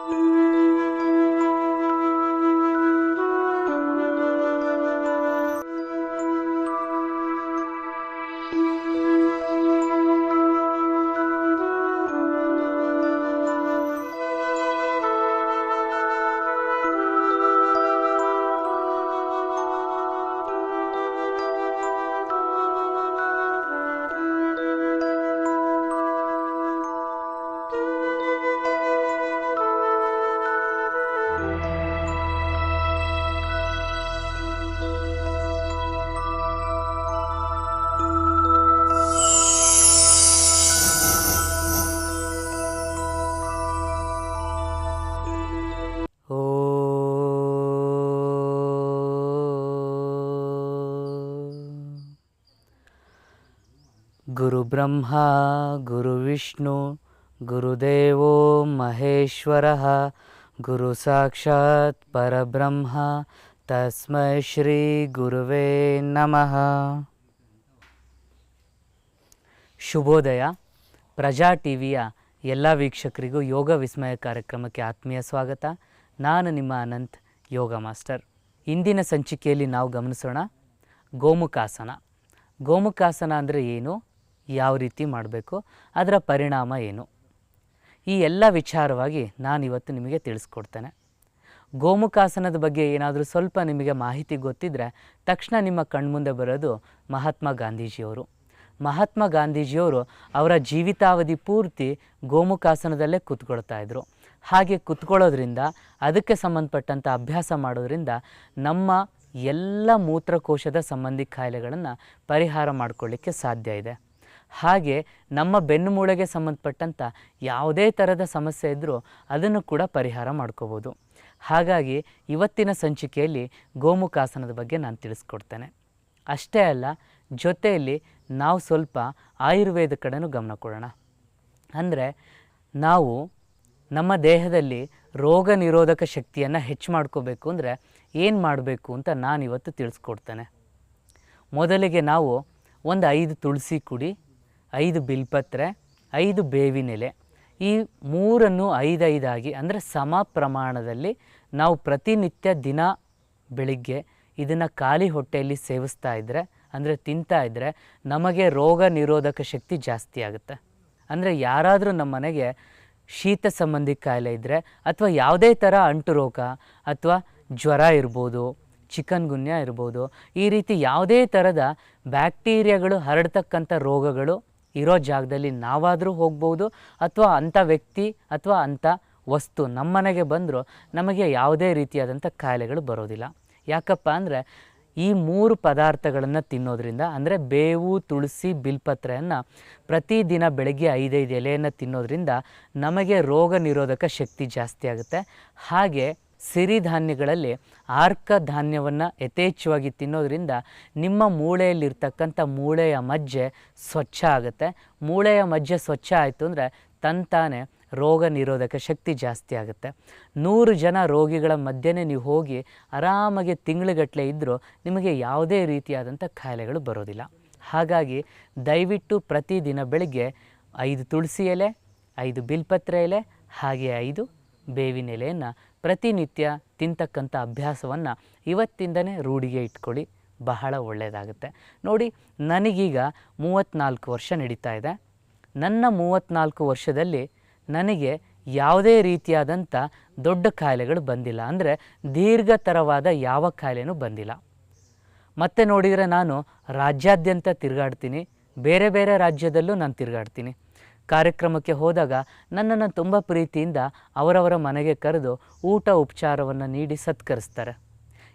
ಗುರು ಬ್ರಹ್ಮ ಗುರು ವಿಷ್ಣು ಗುರುದೇವೋ ಮಹೇಶ್ವರಃ ಗುರು ಸಾಕ್ಷಾತ್ ಪರಬ್ರಹ್ಮ ತಸ್ಮೈ ಶ್ರೀ ಗುರುವೇ ನಮಃ. ಶುಭೋದಯ. ಪ್ರಜಾ ಟಿವಿಯ ಎಲ್ಲ ವೀಕ್ಷಕರಿಗೂ ಯೋಗ ವಿಸ್ಮಯ ಕಾರ್ಯಕ್ರಮಕ್ಕೆ ಆತ್ಮೀಯ ಸ್ವಾಗತ. ನಾನು ನಿಮ್ಮ ಅನಂತ್, ಯೋಗ ಮಾಸ್ಟರ್. ಇಂದಿನ ಸಂಚಿಕೆಯಲ್ಲಿ ನಾವು ಗಮನಿಸೋಣ ಗೋಮುಖಾಸನ. ಗೋಮುಖಾಸನ ಅಂದರೆ ಏನು, ಯಾವ ರೀತಿ ಮಾಡಬೇಕು, ಅದರ ಪರಿಣಾಮ ಏನು, ಈ ಎಲ್ಲ ವಿಚಾರವಾಗಿ ನಾನಿವತ್ತು ನಿಮಗೆ ತಿಳಿಸ್ಕೊಡ್ತೇನೆ. ಗೋಮುಖಾಸನದ ಬಗ್ಗೆ ಏನಾದರೂ ಸ್ವಲ್ಪ ನಿಮಗೆ ಮಾಹಿತಿ ಗೊತ್ತಿದ್ದರೆ ತಕ್ಷಣ ನಿಮ್ಮ ಕಣ್ಮುಂದೆ ಬರೋದು ಮಹಾತ್ಮ ಗಾಂಧೀಜಿಯವರು. ಮಹಾತ್ಮ ಗಾಂಧೀಜಿಯವರು ಅವರ ಜೀವಿತಾವಧಿ ಪೂರ್ತಿ ಗೋಮುಖಾಸನದಲ್ಲೇ ಕೂತ್ಕೊಳ್ತಾಯಿದ್ರು. ಹಾಗೆ ಕೂತ್ಕೊಳ್ಳೋದ್ರಿಂದ, ಅದಕ್ಕೆ ಸಂಬಂಧಪಟ್ಟಂಥ ಅಭ್ಯಾಸ ಮಾಡೋದ್ರಿಂದ ನಮ್ಮ ಎಲ್ಲ ಮೂತ್ರಕೋಶದ ಸಂಬಂಧಿ ಕಾಯಿಲೆಗಳನ್ನು ಪರಿಹಾರ ಮಾಡಿಕೊಳ್ಳಿಕ್ಕೆ ಸಾಧ್ಯ ಇದೆ. ಹಾಗೆ ನಮ್ಮ ಬೆನ್ನುಮೂಳೆಗೆ ಸಂಬಂಧಪಟ್ಟಂಥ ಯಾವುದೇ ಥರದ ಸಮಸ್ಯೆ ಇದ್ದರೂ ಅದನ್ನು ಕೂಡ ಪರಿಹಾರ ಮಾಡ್ಕೋಬೋದು. ಹಾಗಾಗಿ ಇವತ್ತಿನ ಸಂಚಿಕೆಯಲ್ಲಿ ಗೋಮುಖಾಸನದ ಬಗ್ಗೆ ನಾನು ತಿಳಿಸ್ಕೊಡ್ತೇನೆ. ಅಷ್ಟೇ ಅಲ್ಲ, ಜೊತೆಯಲ್ಲಿ ನಾವು ಸ್ವಲ್ಪ ಆಯುರ್ವೇದ ಕಡೆನೂ ಗಮನ ಕೊಡೋಣ. ಅಂದರೆ ನಾವು ನಮ್ಮ ದೇಹದಲ್ಲಿ ರೋಗ ನಿರೋಧಕ ಶಕ್ತಿಯನ್ನು ಹೆಚ್ಚು ಮಾಡ್ಕೋಬೇಕು ಅಂದರೆ ಏನು ಮಾಡಬೇಕು ಅಂತ ನಾನಿವತ್ತು ತಿಳಿಸ್ಕೊಡ್ತೇನೆ. ಮೊದಲಿಗೆ ನಾವು ಒಂದು 5 ತುಳಸಿ ಕುಡಿ, 5 ಬಿಲ್ಪತ್ರೆ, 5 ಬೇವಿನೆಲೆ, ಈ ಮೂರನ್ನು 5 ಆಗಿ ಅಂದರೆ ಸಮ ಪ್ರಮಾಣದಲ್ಲಿ ನಾವು ಪ್ರತಿನಿತ್ಯ ದಿನ ಬೆಳಿಗ್ಗೆ ಇದನ್ನು ಖಾಲಿ ಹೊಟ್ಟೆಯಲ್ಲಿ ಸೇವಿಸ್ತಾ ಇದ್ದರೆ, ಅಂದರೆ ತಿಂತಾ ಇದ್ದರೆ ನಮಗೆ ರೋಗ ನಿರೋಧಕ ಶಕ್ತಿ ಜಾಸ್ತಿ ಆಗುತ್ತೆ. ಅಂದರೆ ಯಾರಾದರೂ ನಮ್ಮ ಮನೆಗೆ ಶೀತ ಸಂಬಂಧಿ ಕಾಯಿಲೆ ಇದ್ದರೆ, ಅಥವಾ ಯಾವುದೇ ಥರ ಅಂಟು ರೋಗ ಅಥವಾ ಜ್ವರ ಇರ್ಬೋದು, ಚಿಕನ್ ಗುನ್ಯಾ ಇರ್ಬೋದು, ಈ ರೀತಿ ಯಾವುದೇ ಥರದ ಬ್ಯಾಕ್ಟೀರಿಯಾಗಳು ಹರಡ್ತಕ್ಕಂಥ ರೋಗಗಳು ಇರೋ ಜಾಗದಲ್ಲಿ ನಾವಾದರೂ ಹೋಗ್ಬೋದು, ಅಥವಾ ಅಂಥ ವ್ಯಕ್ತಿ ಅಥವಾ ಅಂಥ ವಸ್ತು ನಮ್ಮನೆಗೆ ಬಂದರೂ ನಮಗೆ ಯಾವುದೇ ರೀತಿಯಾದಂಥ ಕಾಯಿಲೆಗಳು ಬರೋದಿಲ್ಲ. ಯಾಕಪ್ಪ ಅಂದರೆ ಈ 3 ಪದಾರ್ಥಗಳನ್ನು ತಿನ್ನೋದ್ರಿಂದ, ಅಂದರೆ ಬೇವು, ತುಳಸಿ, ಬಿಲ್ಪತ್ರೆಯನ್ನು ಪ್ರತಿದಿನ ಬೆಳಗ್ಗೆ 5 ಎಲೆಯನ್ನು ತಿನ್ನೋದ್ರಿಂದ ನಮಗೆ ರೋಗ ನಿರೋಧಕ ಶಕ್ತಿ ಜಾಸ್ತಿ ಆಗುತ್ತೆ. ಹಾಗೆ ಸಿರಿಧಾನ್ಯಗಳಲ್ಲಿ ಆರ್ಕ ಧಾನ್ಯವನ್ನು ಯಥೇಚ್ಛವಾಗಿ ತಿನ್ನೋದ್ರಿಂದ ನಿಮ್ಮ ಮೂಳೆಯಲ್ಲಿರ್ತಕ್ಕಂಥ ಮೂಳೆಯ ಮಜ್ಜೆ ಸ್ವಚ್ಛ ಆಗುತ್ತೆ. ಮೂಳೆಯ ಮಜ್ಜೆ ಸ್ವಚ್ಛ ಆಯಿತು ಅಂದರೆ ತಂತಾನೆ ರೋಗ ನಿರೋಧಕ ಶಕ್ತಿ ಜಾಸ್ತಿ ಆಗುತ್ತೆ. 100 ಜನ ರೋಗಿಗಳ ಮಧ್ಯೆ ನೀವು ಹೋಗಿ ಆರಾಮಾಗಿ ತಿಂಗಳುಗಟ್ಟಲೆ ಇದ್ದರೂ ನಿಮಗೆ ಯಾವುದೇ ರೀತಿಯಾದಂಥ ಕಾಯಿಲೆಗಳು ಬರೋದಿಲ್ಲ. ಹಾಗಾಗಿ ದಯವಿಟ್ಟು ಪ್ರತಿದಿನ ಬೆಳಗ್ಗೆ 5 ತುಳಸಿ ಎಲೆ, 5 ಬಿಲ್ಪತ್ರೆ ಎಲೆ, ಹಾಗೆ 5 ಬೇವಿನ ಎಲೆಯನ್ನು ಪ್ರತಿನಿತ್ಯ ತಿಂತಕ್ಕಂಥ ಅಭ್ಯಾಸವನ್ನು ಇವತ್ತಿಂದನೇ ರೂಢಿಗೆ ಇಟ್ಕೊಳ್ಳಿ, ಬಹಳ ಒಳ್ಳೆಯದಾಗುತ್ತೆ. ನೋಡಿ, ನನಗೀಗ 34 ವರ್ಷ ನಡೀತಾ ಇದೆ. ನನ್ನ 34 ವರ್ಷದಲ್ಲಿ ನನಗೆ ಯಾವುದೇ ರೀತಿಯಾದಂಥ ದೊಡ್ಡ ಕಾಯಿಲೆಗಳು ಬಂದಿಲ್ಲ. ಅಂದರೆ ದೀರ್ಘತರವಾದ ಯಾವ ಕಾಯಿಲೆನೂ ಬಂದಿಲ್ಲ. ಮತ್ತು ನೋಡಿದರೆ ನಾನು ರಾಜ್ಯಾದ್ಯಂತ ತಿರುಗಾಡ್ತೀನಿ, ಬೇರೆ ಬೇರೆ ರಾಜ್ಯದಲ್ಲೂ ನಾನು ತಿರುಗಾಡ್ತೀನಿ. ಕಾರ್ಯಕ್ರಮಕ್ಕೆ ಹೋದಾಗ ನನ್ನನ್ನು ತುಂಬ ಪ್ರೀತಿಯಿಂದ ಅವರವರ ಮನೆಗೆ ಕರೆದು ಊಟ ಉಪಚಾರವನ್ನು ನೀಡಿ ಸತ್ಕರಿಸ್ತಾರೆ.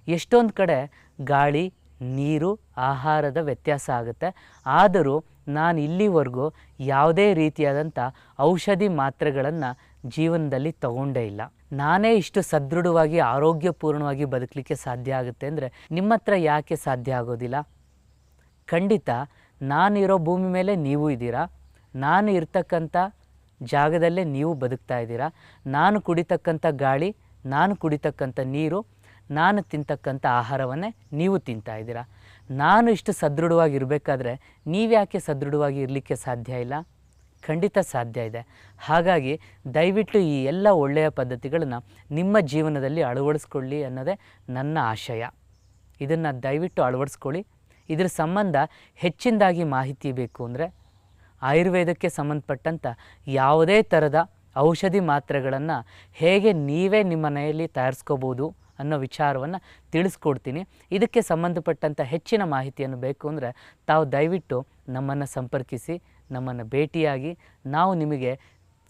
ಎಷ್ಟೊಂದು ಕಡೆ ಗಾಳಿ, ನೀರು, ಆಹಾರದ ವ್ಯತ್ಯಾಸ ಆಗುತ್ತೆ. ಆದರೂ ನಾನು ಇಲ್ಲಿವರೆಗೂ ಯಾವುದೇ ರೀತಿಯಾದಂಥ ಔಷಧಿ ಮಾತ್ರೆಗಳನ್ನು ಜೀವನದಲ್ಲಿ ತಗೊಂಡೇ ಇಲ್ಲ. ನಾನೇ ಇಷ್ಟು ಸದೃಢವಾಗಿ ಆರೋಗ್ಯಪೂರ್ಣವಾಗಿ ಬದುಕಲಿಕ್ಕೆ ಸಾಧ್ಯ ಆಗುತ್ತೆ ಅಂದರೆ ನಿಮ್ಮ ಹತ್ರ ಯಾಕೆ ಸಾಧ್ಯ ಆಗೋದಿಲ್ಲ? ಖಂಡಿತ ನಾನಿರೋ ಭೂಮಿ ಮೇಲೆ ನೀವು ಇದ್ದೀರಾ, ನಾನು ಇರ್ತಕ್ಕಂಥ ಜಾಗದಲ್ಲೇ ನೀವು ಬದುಕ್ತಾ ಇದ್ದೀರಾ. ನಾನು ಕುಡಿತಕ್ಕಂಥ ಗಾಳಿ, ನಾನು ಕುಡಿತಕ್ಕಂಥ ನೀರು, ನಾನು ತಿಂತಕ್ಕಂಥ ಆಹಾರವನ್ನೇ ನೀವು ತಿಂತಾ ಇದ್ದೀರಾ. ನಾನು ಇಷ್ಟು ಸದೃಢವಾಗಿರಬೇಕಾದ್ರೆ ನೀವ್ಯಾಕೆ ಸದೃಢವಾಗಿ ಇರಲಿಕ್ಕೆ ಸಾಧ್ಯ ಇಲ್ಲ? ಖಂಡಿತ ಸಾಧ್ಯ ಇದೆ. ಹಾಗಾಗಿ ದಯವಿಟ್ಟು ಈ ಎಲ್ಲ ಒಳ್ಳೆಯ ಪದ್ಧತಿಗಳನ್ನು ನಿಮ್ಮ ಜೀವನದಲ್ಲಿ ಅಳವಡಿಸ್ಕೊಳ್ಳಿ ಅನ್ನೋದೇ ನನ್ನ ಆಶಯ. ಇದನ್ನು ದಯವಿಟ್ಟು ಅಳವಡಿಸ್ಕೊಳ್ಳಿ. ಇದರ ಸಂಬಂಧ ಹೆಚ್ಚಿನದಾಗಿ ಮಾಹಿತಿ ಬೇಕು ಅಂದರೆ ಆಯುರ್ವೇದಕ್ಕೆ ಸಂಬಂಧಪಟ್ಟಂಥ ಯಾವುದೇ ಥರದ ಔಷಧಿ ಮಾತ್ರೆಗಳನ್ನು ಹೇಗೆ ನೀವೇ ನಿಮ್ಮ ಮನೆಯಲ್ಲಿ ತಯಾರಿಸ್ಕೋಬೋದು ಅನ್ನೋ ವಿಚಾರವನ್ನು ತಿಳಿಸ್ಕೊಡ್ತೀನಿ. ಇದಕ್ಕೆ ಸಂಬಂಧಪಟ್ಟಂಥ ಹೆಚ್ಚಿನ ಮಾಹಿತಿಯನ್ನು ಬೇಕು ಅಂದರೆ ತಾವು ದಯವಿಟ್ಟು ನಮ್ಮನ್ನು ಸಂಪರ್ಕಿಸಿ, ನಮ್ಮನ್ನು ಭೇಟಿಯಾಗಿ ನಾವು ನಿಮಗೆ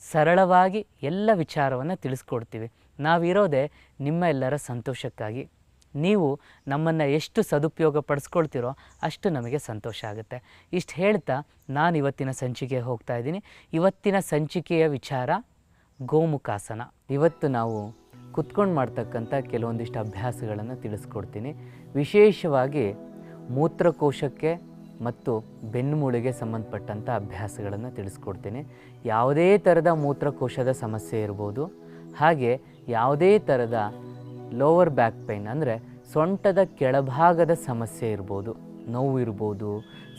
ಸರಳವಾಗಿ ಎಲ್ಲ ವಿಚಾರವನ್ನು ತಿಳಿಸ್ಕೊಡ್ತೀವಿ. ನಾವಿರೋದೇ ನಿಮ್ಮ ಎಲ್ಲರ ಸಂತೋಷಕ್ಕಾಗಿ. ನೀವು ನಮ್ಮನ್ನು ಎಷ್ಟು ಸದುಪಯೋಗ ಪಡಿಸ್ಕೊಳ್ತೀರೋ ಅಷ್ಟು ನಮಗೆ ಸಂತೋಷ ಆಗುತ್ತೆ. ಇಷ್ಟು ಹೇಳ್ತಾ ನಾನು ಇವತ್ತಿನ ಸಂಚಿಕೆಗೆ ಹೋಗ್ತಾ ಇದ್ದೀನಿ. ಇವತ್ತಿನ ಸಂಚಿಕೆಯ ವಿಚಾರ ಗೋಮುಖಾಸನ. ಇವತ್ತು ನಾವು ಕುತ್ಕೊಂಡು ಮಾಡ್ತಕ್ಕಂಥ ಕೆಲವೊಂದಿಷ್ಟು ಅಭ್ಯಾಸಗಳನ್ನು ತಿಳಿಸ್ಕೊಡ್ತೀನಿ. ವಿಶೇಷವಾಗಿ ಮೂತ್ರಕೋಶಕ್ಕೆ ಮತ್ತು ಬೆನ್ನುಮೂಳೆಗೆ ಸಂಬಂಧಪಟ್ಟಂಥ ಅಭ್ಯಾಸಗಳನ್ನು ತಿಳಿಸ್ಕೊಡ್ತೀನಿ. ಯಾವುದೇ ಥರದ ಮೂತ್ರಕೋಶದ ಸಮಸ್ಯೆ ಇರ್ಬೋದು, ಹಾಗೆ ಯಾವುದೇ ಥರದ ಲೋವರ್ ಬ್ಯಾಕ್ ಪೈನ್ ಅಂದರೆ ಸೊಂಟದ ಕೆಳಭಾಗದ ಸಮಸ್ಯೆ ಇರ್ಬೋದು, ನೋವು ಇರ್ಬೋದು,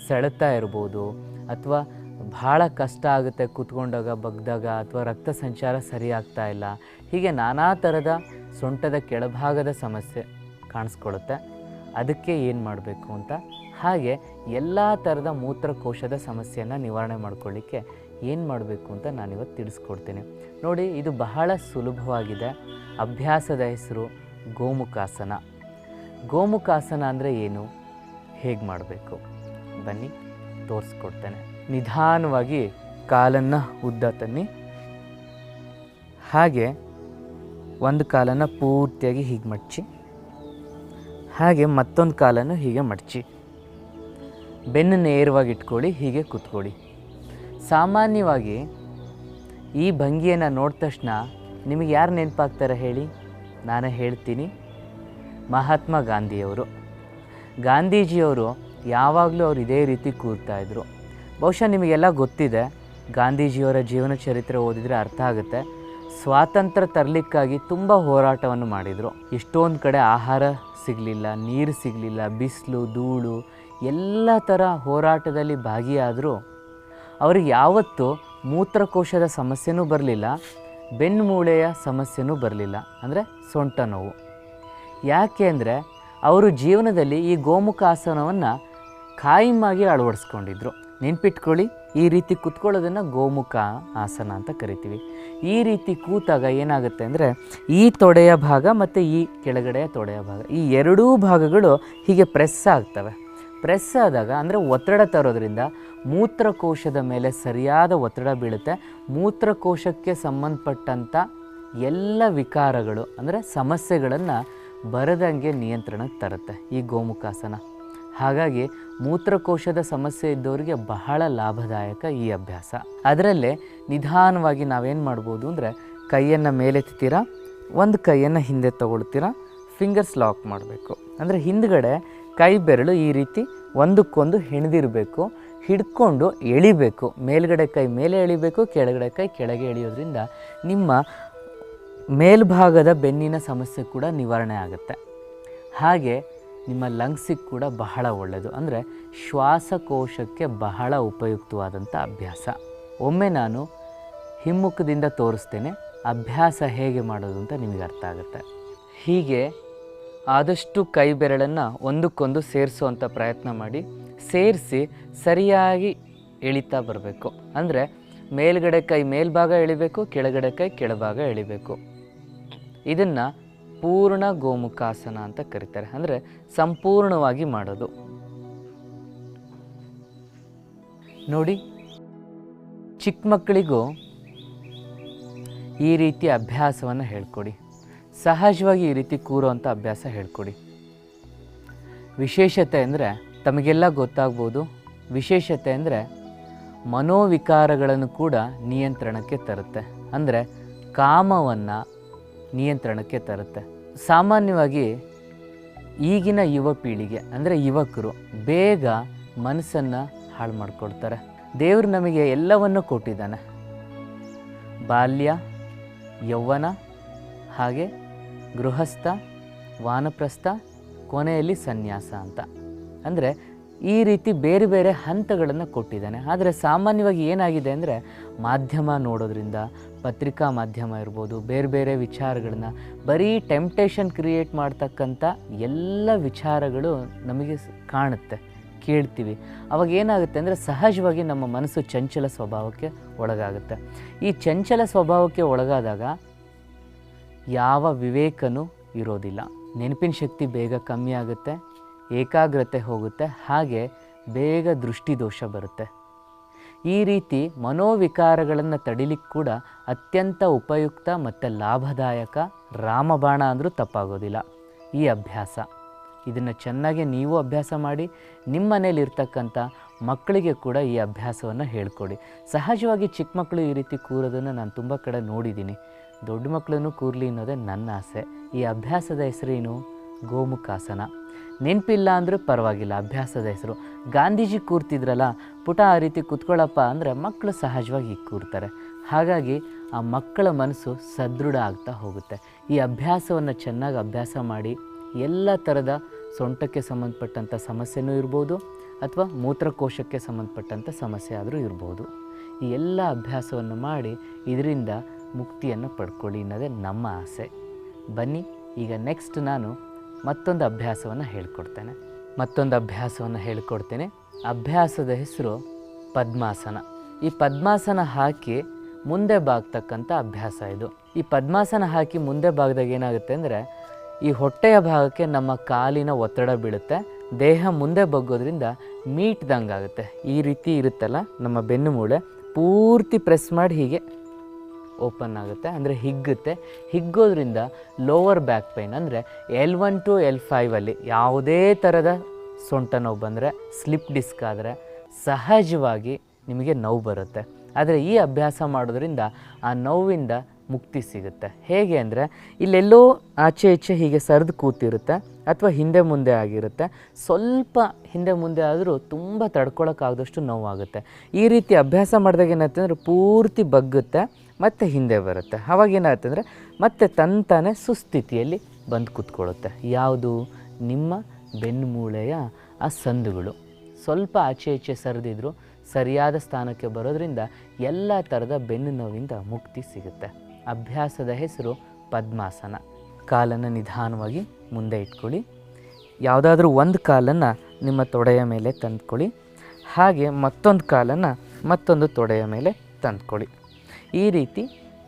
ಸೆಳೆತ ಇರ್ಬೋದು, ಅಥವಾ ಭಾಳ ಕಷ್ಟ ಆಗುತ್ತೆ ಕೂತ್ಕೊಂಡಾಗ ಬಗ್ದಾಗ, ಅಥವಾ ರಕ್ತ ಸಂಚಾರ ಸರಿ ಆಗ್ತಾ ಇಲ್ಲ, ಹೀಗೆ ನಾನಾ ಥರದ ಸೊಂಟದ ಕೆಳಭಾಗದ ಸಮಸ್ಯೆ ಕಾಣಿಸ್ಕೊಳ್ಳುತ್ತೆ. ಅದಕ್ಕೆ ಏನು ಮಾಡಬೇಕು ಅಂತ, ಹಾಗೆ ಎಲ್ಲ ಥರದ ಮೂತ್ರಕೋಶದ ಸಮಸ್ಯೆಯನ್ನು ನಿವಾರಣೆ ಮಾಡ್ಕೊಳ್ಳಿಕ್ಕೆ ಏನು ಮಾಡಬೇಕು ಅಂತ ನಾನಿವತ್ತು ತಿಳಿಸ್ಕೊಡ್ತೀನಿ. ನೋಡಿ, ಇದು ಬಹಳ ಸುಲಭವಾಗಿದೆ. ಅಭ್ಯಾಸದ ಹೆಸರು ಗೋಮುಖಾಸನ. ಗೋಮುಖಾಸನ ಅಂದರೆ ಏನು, ಹೇಗೆ ಮಾಡಬೇಕು ಬನ್ನಿ ತೋರಿಸ್ಕೊಡ್ತೇನೆ. ನಿಧಾನವಾಗಿ ಕಾಲನ್ನು ಉದ್ದ ತನ್ನಿ, ಹಾಗೆ ಒಂದು ಕಾಲನ್ನು ಪೂರ್ತಿಯಾಗಿ ಹೀಗೆ ಮಡಚಿ, ಹಾಗೆ ಮತ್ತೊಂದು ಕಾಲನ್ನು ಹೀಗೆ ಮಡಚಿ, ಬೆನ್ನು ನೇರವಾಗಿ ಇಟ್ಕೊಳ್ಳಿ, ಹೀಗೆ ಕೂತ್ಕೊಳ್ಳಿ. ಸಾಮಾನ್ಯವಾಗಿ ಈ ಭಂಗಿಯನ್ನು ನೋಡಿದ ತಕ್ಷಣ ನಿಮಗೆ ಯಾರು ನೆನಪಾಗ್ತಾರೆ ಹೇಳಿ? ನಾನೇ ಹೇಳ್ತೀನಿ, ಮಹಾತ್ಮ ಗಾಂಧಿಯವರು. ಗಾಂಧೀಜಿಯವರು ಯಾವಾಗಲೂ ಅವ್ರು ಇದೇ ರೀತಿ ಕೂರ್ತಾಯಿದ್ರು. ಬಹುಶಃ ನಿಮಗೆಲ್ಲ ಗೊತ್ತಿದೆ, ಗಾಂಧೀಜಿಯವರ ಜೀವನ ಚರಿತ್ರೆ ಓದಿದರೆ ಅರ್ಥ ಆಗುತ್ತೆ. ಸ್ವಾತಂತ್ರ್ಯ ತರಲಿಕ್ಕಾಗಿ ತುಂಬ ಹೋರಾಟವನ್ನು ಮಾಡಿದರು. ಎಷ್ಟೊಂದು ಕಡೆ ಆಹಾರ ಸಿಗಲಿಲ್ಲ, ನೀರು ಸಿಗಲಿಲ್ಲ, ಬಿಸಿಲು, ಧೂಳು, ಎಲ್ಲ ಥರ ಹೋರಾಟದಲ್ಲಿ ಭಾಗಿಯಾದರೂ ಅವ್ರಿಗೆ ಯಾವತ್ತೂ ಮೂತ್ರಕೋಶದ ಸಮಸ್ಯೆನೂ ಬರಲಿಲ್ಲ, ಬೆನ್ನುಮೂಳೆಯ ಸಮಸ್ಯೆನೂ ಬರಲಿಲ್ಲ, ಅಂದರೆ ಸೊಂಟ ನೋವು. ಯಾಕೆ ಅಂದರೆ ಅವರು ಜೀವನದಲ್ಲಿ ಈ ಗೋಮುಖಾಸನವನ್ನು ಕಾಯಮಾಗಿ ಅಳವಡಿಸ್ಕೊಂಡಿದ್ರು. ನೆನ್ಪಿಟ್ಕೊಳ್ಳಿ, ಈ ರೀತಿ ಕೂತ್ಕೊಳ್ಳೋದನ್ನು ಗೋಮುಖ ಆಸನ ಅಂತ ಕರಿತೀವಿ. ಈ ರೀತಿ ಕೂತಾಗ ಏನಾಗುತ್ತೆ ಅಂದರೆ ಈ ತೊಡೆಯ ಭಾಗ ಮತ್ತು ಈ ಕೆಳಗಡೆಯ ತೊಡೆಯ ಭಾಗ, ಈ ಎರಡೂ ಭಾಗಗಳು ಹೀಗೆ ಪ್ರೆಸ್ ಆಗ್ತವೆ. ಪ್ರೆಸ್ ಆದಾಗ ಅಂದರೆ ಒತ್ತಡ ತರೋದ್ರಿಂದ ಮೂತ್ರಕೋಶದ ಮೇಲೆ ಸರಿಯಾದ ಒತ್ತಡ ಬೀಳುತ್ತೆ. ಮೂತ್ರಕೋಶಕ್ಕೆ ಸಂಬಂಧಪಟ್ಟಂಥ ಎಲ್ಲ ವಿಕಾರಗಳು ಅಂದರೆ ಸಮಸ್ಯೆಗಳನ್ನು ಬರದಂಗೆ ನಿಯಂತ್ರಣಕ್ಕೆ ತರುತ್ತೆ ಈ ಗೋಮುಖಾಸನ. ಹಾಗಾಗಿ ಮೂತ್ರಕೋಶದ ಸಮಸ್ಯೆ ಇದ್ದವರಿಗೆ ಬಹಳ ಲಾಭದಾಯಕ ಈ ಅಭ್ಯಾಸ. ಅದರಲ್ಲೇ ನಿಧಾನವಾಗಿ ನಾವೇನು ಮಾಡ್ಬೋದು ಅಂದರೆ ಕೈಯನ್ನು ಮೇಲೆತ್ತೀರಾ, ಒಂದು ಕೈಯನ್ನು ಹಿಂದೆ ತಗೊಳ್ತೀರಾ, ಫಿಂಗರ್ಸ್ ಲಾಕ್ ಮಾಡಬೇಕು. ಅಂದರೆ ಹಿಂದ್ಗಡೆ ಕೈ ಬೆರಳು ಈ ರೀತಿ ಒಂದಕ್ಕೊಂದು ಹೆಣೆದಿರಬೇಕು, ಹಿಡ್ಕೊಂಡು ಎಳಿಬೇಕು. ಮೇಲ್ಗಡೆ ಕೈ ಮೇಲೆ ಎಳಿಬೇಕು, ಕೆಳಗಡೆ ಕೈ ಕೆಳಗೆ ಎಳೆಯೋದ್ರಿಂದ ನಿಮ್ಮ ಮೇಲ್ಭಾಗದ ಬೆನ್ನಿನ ಸಮಸ್ಯೆ ಕೂಡ ನಿವಾರಣೆ ಆಗುತ್ತೆ. ಹಾಗೆ ನಿಮ್ಮ ಲಂಗ್ಸಿಗೆ ಕೂಡ ಬಹಳ ಒಳ್ಳೆಯದು, ಅಂದರೆ ಶ್ವಾಸಕೋಶಕ್ಕೆ ಬಹಳ ಉಪಯುಕ್ತವಾದಂಥ ಅಭ್ಯಾಸ. ಒಮ್ಮೆ ನಾನು ಹಿಮ್ಮುಖದಿಂದ ತೋರಿಸ್ತೇನೆ, ಅಭ್ಯಾಸ ಹೇಗೆ ಮಾಡೋದು ಅಂತ ನಿಮಗೆ ಅರ್ಥ ಆಗುತ್ತೆ. ಹೀಗೆ ಆದಷ್ಟು ಕೈ ಬೆರಳನ್ನು ಒಂದಕ್ಕೊಂದು ಸೇರಿಸುವಂಥ ಪ್ರಯತ್ನ ಮಾಡಿ, ಸೇರಿಸಿ ಸರಿಯಾಗಿ ಎಳಿತಾ ಬರಬೇಕು. ಅಂದರೆ ಮೇಲ್ಗಡೆ ಕೈ ಮೇಲ್ಭಾಗ ಎಳಿಬೇಕು, ಕೆಳಗಡೆ ಕೈ ಕೆಳಭಾಗ ಎಳಿಬೇಕು. ಇದನ್ನು ಪೂರ್ಣ ಗೋಮುಖಾಸನ ಅಂತ ಕರೀತಾರೆ, ಅಂದರೆ ಸಂಪೂರ್ಣವಾಗಿ ಮಾಡೋದು. ನೋಡಿ, ಚಿಕ್ಕ ಮಕ್ಕಳಿಗೂ ಈ ರೀತಿ ಅಭ್ಯಾಸವನ್ನು ಹೇಳ್ಕೊಡಿ. ಸಹಜವಾಗಿ ಈ ರೀತಿ ಕೂರುವಂಥ ಅಭ್ಯಾಸ ಹೇಳ್ಕೊಡಿ. ವಿಶೇಷತೆ ಅಂದರೆ ತಮಗೆಲ್ಲ ಗೊತ್ತಾಗ್ಬೋದು, ವಿಶೇಷತೆ ಅಂದರೆ ಮನೋವಿಕಾರಗಳನ್ನು ಕೂಡ ನಿಯಂತ್ರಣಕ್ಕೆ ತರುತ್ತೆ, ಅಂದರೆ ಕಾಮವನ್ನು ನಿಯಂತ್ರಣಕ್ಕೆ ತರುತ್ತೆ. ಸಾಮಾನ್ಯವಾಗಿ ಈಗಿನ ಯುವ ಪೀಳಿಗೆ ಅಂದರೆ ಯುವಕರು ಬೇಗ ಮನಸ್ಸನ್ನು ಹಾಳು ಮಾಡಿಕೊಡ್ತಾರೆ. ದೇವರು ನಮಗೆ ಎಲ್ಲವನ್ನು ಕೊಟ್ಟಿದ್ದಾನೆ, ಬಾಲ್ಯ, ಯೌವನ, ಹಾಗೆ ಗೃಹಸ್ಥ, ವಾನಪ್ರಸ್ಥ, ಕೊನೆಯಲ್ಲಿ ಸನ್ಯಾಸ ಅಂತ. ಅಂದರೆ ಈ ರೀತಿ ಬೇರೆ ಬೇರೆ ಹಂತಗಳನ್ನು ಕೊಟ್ಟಿದ್ದಾನೆ. ಆದರೆ ಸಾಮಾನ್ಯವಾಗಿ ಏನಾಗಿದೆ ಅಂದರೆ ಮಾಧ್ಯಮ ನೋಡೋದ್ರಿಂದ, ಪತ್ರಿಕಾ ಮಾಧ್ಯಮ ಇರ್ಬೋದು, ಬೇರೆ ಬೇರೆ ವಿಚಾರಗಳನ್ನ ಬರೀ ಟೆಂಪ್ಟೇಷನ್ ಕ್ರಿಯೇಟ್ ಮಾಡ್ತಕ್ಕಂಥ ಎಲ್ಲ ವಿಚಾರಗಳು ನಮಗೆ ಕಾಣುತ್ತೆ, ಕೇಳ್ತೀವಿ. ಅವಾಗ ಏನಾಗುತ್ತೆ ಅಂದರೆ ಸಹಜವಾಗಿ ನಮ್ಮ ಮನಸ್ಸು ಚಂಚಲ ಸ್ವಭಾವಕ್ಕೆ ಒಳಗಾಗುತ್ತೆ. ಈ ಚಂಚಲ ಸ್ವಭಾವಕ್ಕೆ ಒಳಗಾದಾಗ ಯಾವ ವಿವೇಕನೂ ಇರೋದಿಲ್ಲ. ನೆನಪಿನ ಶಕ್ತಿ ಬೇಗ ಕಮ್ಮಿ ಆಗುತ್ತೆ, ಏಕಾಗ್ರತೆ ಹೋಗುತ್ತೆ, ಹಾಗೆ ಬೇಗ ದೃಷ್ಟಿದೋಷ ಬರುತ್ತೆ. ಈ ರೀತಿ ಮನೋವಿಕಾರಗಳನ್ನು ತಡಿಲಿಕ್ಕೆ ಕೂಡ ಅತ್ಯಂತ ಉಪಯುಕ್ತ ಮತ್ತು ಲಾಭದಾಯಕ ರಾಮಬಾಣ ಅಂದರೂ ತಪ್ಪಾಗೋದಿಲ್ಲ ಈ ಅಭ್ಯಾಸ. ಇದನ್ನು ಚೆನ್ನಾಗಿ ನೀವು ಅಭ್ಯಾಸ ಮಾಡಿ, ನಿಮ್ಮ ಮನೇಲಿರ್ತಕ್ಕಂಥ ಮಕ್ಕಳಿಗೆ ಕೂಡ ಈ ಅಭ್ಯಾಸವನ್ನು ಹೇಳ್ಕೊಡಿ. ಸಹಜವಾಗಿ ಚಿಕ್ಕ ಮಕ್ಕಳು ಈ ರೀತಿ ಕೂರೋದನ್ನು ನಾನು ತುಂಬ ಕಡೆ ನೋಡಿದ್ದೀನಿ. ದೊಡ್ಡ ಮಕ್ಕಳನ್ನು ಕೂರಲಿ ಅನ್ನೋದೇ ನನ್ನ ಆಸೆ. ಈ ಅಭ್ಯಾಸದ ಹೆಸರೇನು? ಗೋಮುಖಾಸನ. ನೆನಪಿಲ್ಲ ಅಂದರೂ ಪರವಾಗಿಲ್ಲ, ಅಭ್ಯಾಸದ ಹೆಸರು. ಗಾಂಧೀಜಿ ಕೂರ್ತಿದ್ರಲ್ಲ, ಪುಟ ಆ ರೀತಿ ಕೂತ್ಕೊಳ್ಳಪ್ಪ ಅಂದರೆ ಮಕ್ಕಳು ಸಹಜವಾಗಿ ಈಗ ಕೂರ್ತಾರೆ. ಹಾಗಾಗಿ ಆ ಮಕ್ಕಳ ಮನಸ್ಸು ಸದೃಢ ಆಗ್ತಾ ಹೋಗುತ್ತೆ. ಈ ಅಭ್ಯಾಸವನ್ನು ಚೆನ್ನಾಗಿ ಅಭ್ಯಾಸ ಮಾಡಿ ಎಲ್ಲ ಥರದ ಸೊಂಟಕ್ಕೆ ಸಂಬಂಧಪಟ್ಟಂಥ ಸಮಸ್ಯೆನೂ ಇರ್ಬೋದು, ಅಥವಾ ಮೂತ್ರಕೋಶಕ್ಕೆ ಸಂಬಂಧಪಟ್ಟಂಥ ಸಮಸ್ಯೆ ಆದರೂ ಇರ್ಬೋದು. ಈ ಎಲ್ಲ ಅಭ್ಯಾಸವನ್ನು ಮಾಡಿ ಇದರಿಂದ ಮುಕ್ತಿಯನ್ನು ಪಡ್ಕೊಳ್ಳಿ ಅನ್ನೋದೇ ನಮ್ಮ ಆಸೆ. ಬನ್ನಿ, ಈಗ ನೆಕ್ಸ್ಟ್ ನಾನು ಮತ್ತೊಂದು ಅಭ್ಯಾಸವನ್ನು ಹೇಳ್ಕೊಡ್ತೇನೆ. ಅಭ್ಯಾಸದ ಹೆಸರು ಪದ್ಮಾಸನ. ಈ ಪದ್ಮಾಸನ ಹಾಕಿ ಮುಂದೆ ಬಾಗ್ತಕ್ಕಂಥ ಅಭ್ಯಾಸ ಇದು. ಈ ಪದ್ಮಾಸನ ಹಾಕಿ ಮುಂದೆ ಬಾಗ್ದಾಗ ಏನಾಗುತ್ತೆ ಅಂದರೆ ಈ ಹೊಟ್ಟೆಯ ಭಾಗಕ್ಕೆ ನಮ್ಮ ಕಾಲಿನ ಒತ್ತಡ ಬೀಳುತ್ತೆ. ದೇಹ ಮುಂದೆ ಬಗ್ಗೋದ್ರಿಂದ ಮೀಟ್ದಂಗೆ ಆಗುತ್ತೆ. ಈ ರೀತಿ ಇರುತ್ತಲ್ಲ ನಮ್ಮ ಬೆನ್ನು ಮೂಳೆ, ಪೂರ್ತಿ ಪ್ರೆಸ್ ಮಾಡಿ ಹೀಗೆ ಓಪನ್ ಆಗುತ್ತೆ, ಅಂದರೆ ಹಿಗ್ಗುತ್ತೆ. ಹಿಗ್ಗೋದ್ರಿಂದ ಲೋವರ್ ಬ್ಯಾಕ್ ಪೈನ್ ಅಂದರೆ L1 to L5 ಯಾವುದೇ ಥರದ ಸೊಂಟ ನೋವು ಬಂದರೆ, ಸ್ಲಿಪ್ ಡಿಸ್ಕ್ ಆದರೆ ಸಹಜವಾಗಿ ನಿಮಗೆ ನೋವು ಬರುತ್ತೆ. ಆದರೆ ಈ ಅಭ್ಯಾಸ ಮಾಡೋದ್ರಿಂದ ಆ ನೋವಿಂದ ಮುಕ್ತಿ ಸಿಗುತ್ತೆ. ಹೇಗೆ ಅಂದರೆ ಇಲ್ಲೆಲ್ಲೋ ಆಚೆ ಈಚೆ ಹೀಗೆ ಸರಿದು ಕೂತಿರುತ್ತೆ, ಅಥವಾ ಹಿಂದೆ ಮುಂದೆ ಆಗಿರುತ್ತೆ. ಸ್ವಲ್ಪ ಹಿಂದೆ ಮುಂದೆ ಆದರೂ ತುಂಬ ತಡ್ಕೊಳಕ್ಕಾಗದಷ್ಟು ನೋವಾಗುತ್ತೆ. ಈ ರೀತಿ ಅಭ್ಯಾಸ ಮಾಡಿದಾಗ ಏನಾಗುತ್ತೆ ಅಂದರೆ ಪೂರ್ತಿ ಬಗ್ಗುತ್ತೆ, ಮತ್ತು ಹಿಂದೆ ಬರುತ್ತೆ. ಆವಾಗ ಏನಾಗುತ್ತೆ ಅಂದರೆ ಮತ್ತೆ ತಂತಾನೆ ಸುಸ್ಥಿತಿಯಲ್ಲಿ ಬಂದು ಕೂತ್ಕೊಳ್ಳುತ್ತೆ. ಯಾವುದು? ನಿಮ್ಮ ಬೆನ್ನು ಮೂಳೆಯ ಆ ಸಂದುಗಳು ಸ್ವಲ್ಪ ಆಚೆ ಈಚೆ ಸರಿದಿದ್ರು ಸರಿಯಾದ ಸ್ಥಾನಕ್ಕೆ ಬರೋದ್ರಿಂದ ಎಲ್ಲ ಥರದ ಬೆನ್ನು ನೋವಿಂದ ಮುಕ್ತಿ ಸಿಗುತ್ತೆ. ಅಭ್ಯಾಸದ ಹೆಸರು ಪದ್ಮಾಸನ. ಕಾಲನ್ನು ನಿಧಾನವಾಗಿ ಮುಂದೆ ಇಟ್ಕೊಳ್ಳಿ. ಯಾವುದಾದ್ರೂ ಒಂದು ಕಾಲನ್ನು ನಿಮ್ಮ ತೊಡೆಯ ಮೇಲೆ ತಂದ್ಕೊಳ್ಳಿ, ಹಾಗೆ ಮತ್ತೊಂದು ಕಾಲನ್ನು ಮತ್ತೊಂದು ತೊಡೆಯ ಮೇಲೆ ತಂದ್ಕೊಳ್ಳಿ. ಈ ರೀತಿ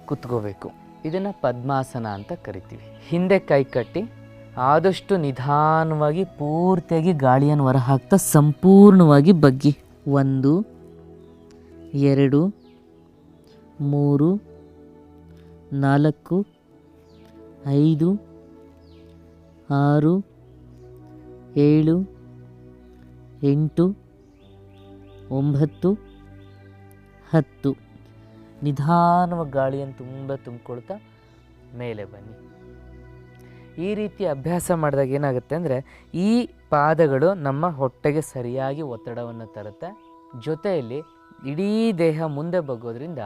ಕುತ್ಕೋಬೇಕು. ಇದನ್ನು ಪದ್ಮಾಸನ ಅಂತ ಕರಿತೀವಿ. ಹಿಂದೆ ಕೈ ಕಟ್ಟಿ ಆದಷ್ಟು ನಿಧಾನವಾಗಿ ಪೂರ್ತಿಯಾಗಿ ಗಾಳಿಯನ್ನು ಹೊರ ಹಾಕ್ತಾ ಸಂಪೂರ್ಣವಾಗಿ ಬಗ್ಗಿ. 1 2 3 4 5 6 7 8 9 10. ನಿಧಾನವಾಗಿ ಗಾಳಿಯನ್ನು ತುಂಬ ತುಂಬಿಕೊಳ್ತಾ ಮೇಲೆ ಬನ್ನಿ. ಈ ರೀತಿ ಅಭ್ಯಾಸ ಮಾಡಿದಾಗ ಏನಾಗುತ್ತೆ ಅಂದರೆ ಈ ಪಾದಗಳು ನಮ್ಮ ಹೊಟ್ಟೆಗೆ ಸರಿಯಾಗಿ ಒತ್ತಡವನ್ನು ತರುತ್ತೆ. ಜೊತೆಯಲ್ಲಿ ಇಡೀ ದೇಹ ಮುಂದೆ ಬಗ್ಗೋದ್ರಿಂದ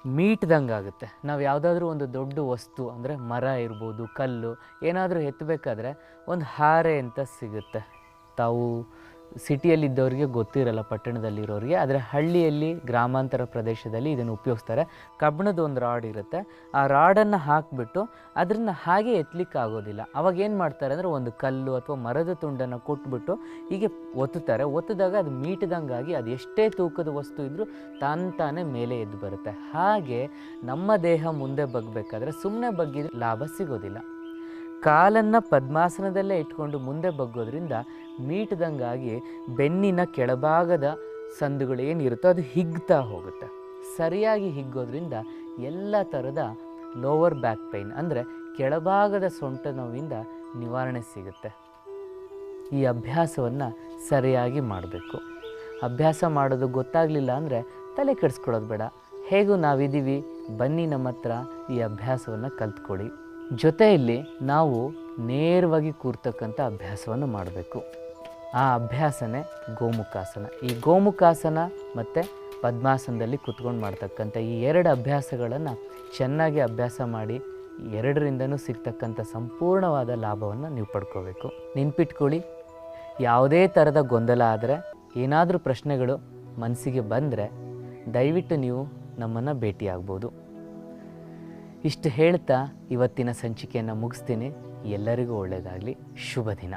ಮೀಟ್ದಂಗೆ ಆಗುತ್ತೆ. ನಾವು ಯಾವುದಾದ್ರೂ ಒಂದು ದೊಡ್ಡ ವಸ್ತು ಅಂದರೆ ಮರ ಇರ್ಬೋದು, ಕಲ್ಲು ಏನಾದರೂ ಎತ್ತಬೇಕಾದ್ರೆ ಒಂದು ಹಾರೆ ಅಂತ ಸಿಗುತ್ತೆ. ತಾವು ಸಿಟಿಯಲ್ಲಿದ್ದವರಿಗೆ ಗೊತ್ತಿರಲ್ಲ, ಪಟ್ಟಣದಲ್ಲಿರೋರಿಗೆ. ಆದರೆ ಹಳ್ಳಿಯಲ್ಲಿ, ಗ್ರಾಮಾಂತರ ಪ್ರದೇಶದಲ್ಲಿ ಇದನ್ನು ಉಪಯೋಗಿಸ್ತಾರೆ. ಕಬ್ಬಿಣದ ಒಂದು ರಾಡ್ ಇರುತ್ತೆ, ಆ ರಾಡನ್ನು ಹಾಕಿಬಿಟ್ಟು ಅದನ್ನು ಹಾಗೆ ಎತ್ತಲಿಕ್ಕೆ ಆಗೋದಿಲ್ಲ. ಅವಾಗ ಏನು ಮಾಡ್ತಾರೆ ಅಂದರೆ ಒಂದು ಕಲ್ಲು ಅಥವಾ ಮರದ ತುಂಡನ್ನು ಕೊಟ್ಬಿಟ್ಟು ಹೀಗೆ ಒತ್ತುತ್ತಾರೆ. ಒತ್ತಿದಾಗ ಅದು ಮೀಟ್ದಂಗಾಗಿ ಅದು ಎಷ್ಟೇ ತೂಕದ ವಸ್ತು ಇದ್ದರೂ ತಾನೇ ಮೇಲೆ ಎದ್ದು ಬರುತ್ತೆ. ಹಾಗೆ ನಮ್ಮ ದೇಹ ಮುಂದೆ ಬಗ್ಬೇಕಾದ್ರೆ ಸುಮ್ಮನೆ ಬಗ್ಗಿದ್ರೆ ಲಾಭ ಸಿಗೋದಿಲ್ಲ. ಕಾಲನ್ನು ಪದ್ಮಾಸನದಲ್ಲೇ ಇಟ್ಕೊಂಡು ಮುಂದೆ ಬಗ್ಗೋದ್ರಿಂದ ಮೀಟ್ದಂಗಾಗಿ ಬೆನ್ನಿನ ಕೆಳಭಾಗದ ಸಂದುಗಳು ಏನಿರುತ್ತೋ ಅದು ಹಿಗ್ತಾ ಹೋಗುತ್ತೆ. ಸರಿಯಾಗಿ ಹಿಗ್ಗೋದ್ರಿಂದ ಎಲ್ಲ ಥರದ ಲೋವರ್ ಬ್ಯಾಕ್ ಪೈನ್ ಅಂದರೆ ಕೆಳಭಾಗದ ಸೊಂಟ ನೋವಿಂದ ನಿವಾರಣೆ ಸಿಗುತ್ತೆ. ಈ ಅಭ್ಯಾಸವನ್ನು ಸರಿಯಾಗಿ ಮಾಡಬೇಕು. ಅಭ್ಯಾಸ ಮಾಡೋದು ಗೊತ್ತಾಗಲಿಲ್ಲ ಅಂದರೆ ತಲೆ ಕೆಡಿಸ್ಕೊಳ್ಳೋದು ಬೇಡ. ಹೇಗೂ ನಾವಿದ್ದೀವಿ, ಬನ್ನಿ ನಮ್ಮ ಹತ್ರ ಈ ಅಭ್ಯಾಸವನ್ನು ಕಲ್ತ್ಕೊಳ್ಳಿ. ಜೊತೆಯಲ್ಲಿ ನಾವು ನೇರವಾಗಿ ಕೂರ್ತಕ್ಕಂಥ ಅಭ್ಯಾಸವನ್ನು ಮಾಡಬೇಕು. ಆ ಅಭ್ಯಾಸನೇ ಗೋಮುಖಾಸನ. ಈ ಗೋಮುಖಾಸನ ಮತ್ತು ಪದ್ಮಾಸನದಲ್ಲಿ ಕುತ್ಕೊಂಡು ಮಾಡ್ತಕ್ಕಂಥ ಈ 2 ಅಭ್ಯಾಸಗಳನ್ನು ಚೆನ್ನಾಗಿ ಅಭ್ಯಾಸ ಮಾಡಿ ಎರಡರಿಂದನೂ ಸಿಗ್ತಕ್ಕಂಥ ಸಂಪೂರ್ಣವಾದ ಲಾಭವನ್ನು ನೀವು ಪಡ್ಕೋಬೇಕು. ನೆನ್ಪಿಟ್ಕೊಳ್ಳಿ, ಯಾವುದೇ ಥರದ ಗೊಂದಲ ಆದರೆ, ಏನಾದರೂ ಪ್ರಶ್ನೆಗಳು ಮನಸ್ಸಿಗೆ ಬಂದರೆ ದಯವಿಟ್ಟು ನೀವು ನಮ್ಮನ್ನು ಭೇಟಿಯಾಗ್ಬೋದು. ಇಷ್ಟು ಹೇಳ್ತಾ ಇವತ್ತಿನ ಸಂಚಿಕೆಯನ್ನು ಮುಗಿಸ್ತೀನಿ. ಎಲ್ಲರಿಗೂ ಒಳ್ಳೆಯದಾಗಲಿ. ಶುಭ ದಿನ.